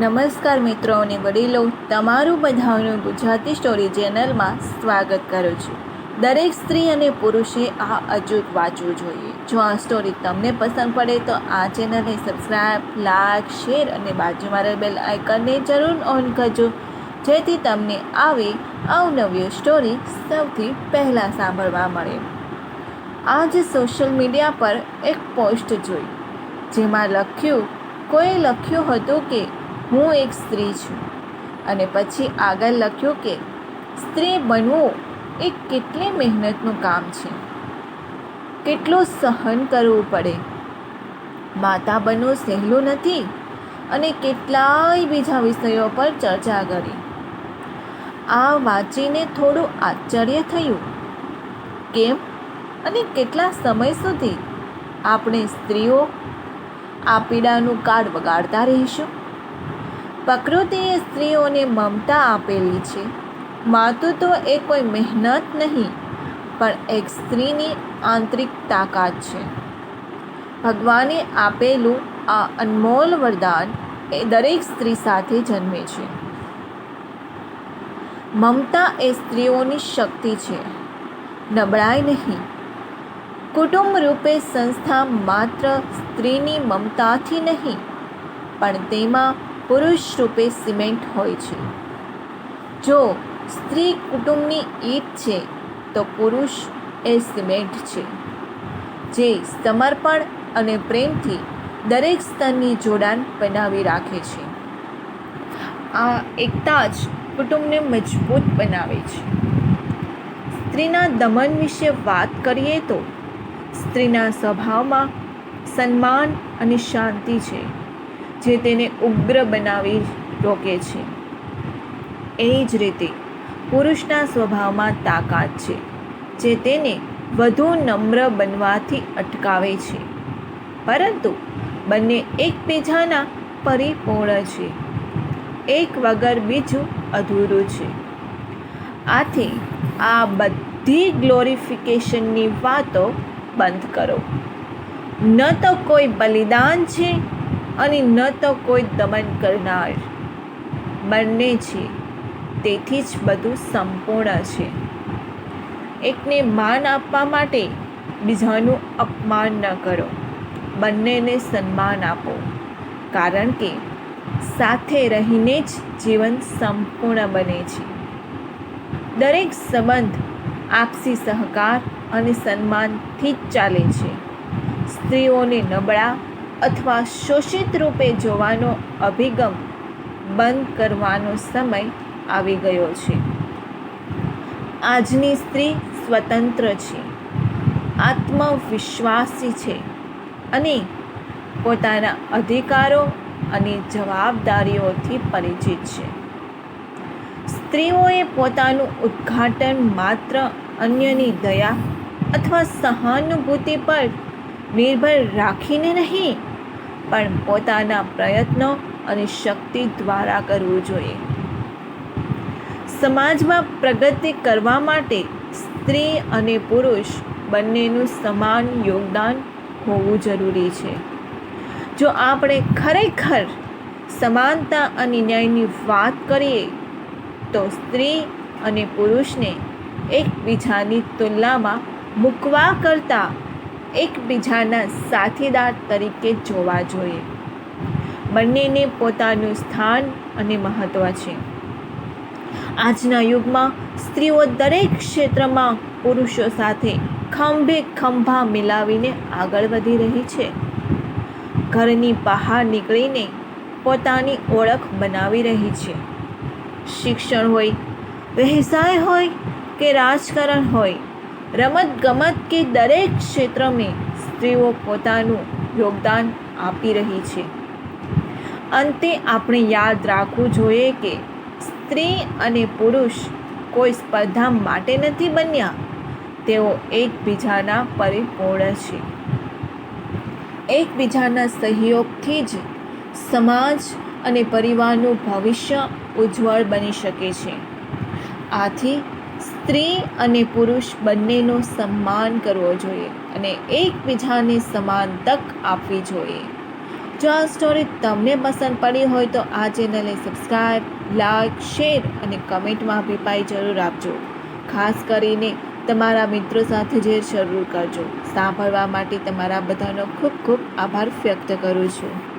નમસ્કાર મિત્રો અને વડીલો, તમારું બધાનું ગુજરાતી સ્ટોરી ચેનલમાં સ્વાગત કરું છું. દરેક સ્ત્રી અને પુરુષે આ અચૂક વાંચવું જોઈએ. જો આ સ્ટોરી તમને પસંદ પડે તો આ ચેનલને સબસ્ક્રાઈબ, લાઈક, શેર અને બાજુમાં રહેલ બેલ આઇકનને જરૂર ઓન કરજો, જેથી તમને આવી અવનવી સ્ટોરી સૌથી પહેલાં સાંભળવા મળે. આજે સોશિયલ મીડિયા પર એક પોસ્ટ જોઈ, જેમાં કોઈએ લખ્યું હતું કે હું એક સ્ત્રી છું, અને પછી આગળ લખ્યું કે સ્ત્રી બનવું એ કેટલી મહેનતનું કામ છે, કેટલું સહન કરવું પડે, માતા બનવું સહેલું નથી, અને કેટલાય બીજા વિષયો પર ચર્ચા કરી. આ વાંચીને થોડું આશ્ચર્ય થયું. કેમ અને કેટલા સમય સુધી આપણે સ્ત્રીઓ આ પીડાનું કાર્ડ વગાડતા રહીશું? પ્રકૃતિએ સ્ત્રીઓને મમતા આપેલી છે. માતૃત્વ એ કોઈ મહેનત નહીં, પણ એક સ્ત્રીની આંતરિક તાકાત છે. ભગવાને આપેલું આ અનમોલ વરદાન એ દરેક સ્ત્રી સાથે જન્મે છે. મમતા એ સ્ત્રીઓની શક્તિ છે, નબળાઈ નહીં. કુટુંબ રૂપે સંસ્થા માત્ર સ્ત્રીની મમતાથી નહીં, પણ તેમાં પુરુષ રૂપે સિમેન્ટ હોય છે. જો સ્ત્રી કુટુંબની ઈંટ છે, તો પુરુષ એ સિમેન્ટ છે, જે સમર્પણ અને પ્રેમથી દરેક સ્તરની જોડાણ બનાવી રાખે છે. આ એકતા જ કુટુંબને મજબૂત બનાવે છે. સ્ત્રીના દમન વિશે વાત કરીએ તો સ્ત્રીના સ્વભાવમાં સન્માન અને શાંતિ છે, જે તેને ઉગ્ર બનાવી રોકે છે. એ જ રીતે પુરુષના સ્વભાવમાં તાકાત છે, જે તેને વધુ નમ્ર બનવાથી અટકાવે છે. પરંતુ બંને એકબીજાના પરિપૂર્ણ છે. એક વગર બીજું અધૂરું છે. આથી આ બધી ગ્લોરિફિકેશનની વાતો બંધ કરો. ન તો કોઈ બલિદાન છે અને ન તો કોઈ દમન કરનાર. બંને છે, તેથી જ બધું સંપૂર્ણ છે. એકને માન આપવા માટે બીજાનું અપમાન ન કરો. બંનેને સન્માન આપો, કારણ કે સાથે રહીને જ જીવન સંપૂર્ણ બને છે. દરેક સંબંધ આપસી સહકાર અને સન્માનથી જ ચાલે છે. સ્ત્રીઓને નબળા અથવા શોષિત રૂપે જોવાનો અભિગમ બંધ કરવાનો સમય આવી ગયો છે. આજની સ્ત્રી સ્વતંત્ર છે, આત્મવિશ્વાસી છે અને પોતાના અધિકારો અને જવાબદારીઓથી પરિચિત છે. સ્ત્રીઓએ પોતાનું ઉદ્ઘાટન માત્ર અન્યની દયા અથવા સહાનુભૂતિ પર નિર્ભર રાખીને નહીં, પણ પોતાના પ્રયત્નો અને શક્તિ દ્વારા કરવું જોઈએ. સમાજમાં પ્રગતિ કરવા માટે સ્ત્રી અને પુરુષ બંનેનું સમાન યોગદાન હોવું જરૂરી છે. જો આપણે ખરેખર સમાનતા અને ન્યાયની વાત કરીએ, તો સ્ત્રી અને પુરુષને એકબીજાની તુલનામાં મૂકવા કરતાં એકબીજાના સાથીદાર તરીકે જોવા જોઈએ. બંનેને પોતાનું સ્થાન અને મહત્ત્વ છે. આજના યુગમાં સ્ત્રીઓ દરેક ક્ષેત્રમાં પુરુષો સાથે ખંભે ખંભા મિલાવીને આગળ વધી રહી છે. ઘરની બહાર નીકળીને પોતાની ઓળખ બનાવી રહી છે. શિક્ષણ હોય, વ્યવસાય હોય કે રાજકારણ હોય, રમતગમત કે દરેક ક્ષેત્રમાં સ્ત્રીઓ પોતાનું યોગદાન આપી રહી છે. અંતે આપણે યાદ રાખવું જોઈએ કે સ્ત્રી અને પુરુષ કોઈ સ્પર્ધા માટે નથી બન્યા. તેઓ એકબીજાના પરિપૂર્ણ છે. એકબીજાના સહયોગથી જ સમાજ અને પરિવારનું ભવિષ્ય ઉજ્જવળ બની શકે છે. આથી સ્ત્રી અને પુરુષ બંનેનો સન્માન કરવો જોઈએ અને એકબીજાને સમાન તક આપવી જોઈએ. જો આ સ્ટોરી તમને પસંદ પડી હોય તો આ ચેનલને સબસ્ક્રાઈબ, લાઈક, શેર અને કમેન્ટમાં અભિપ્રાય જરૂર આપજો. ખાસ કરીને તમારા મિત્રો સાથે જે શરૂ કરજો. સાંભળવા માટે તમારા બધાનો ખૂબ ખૂબ આભાર વ્યક્ત કરું છું.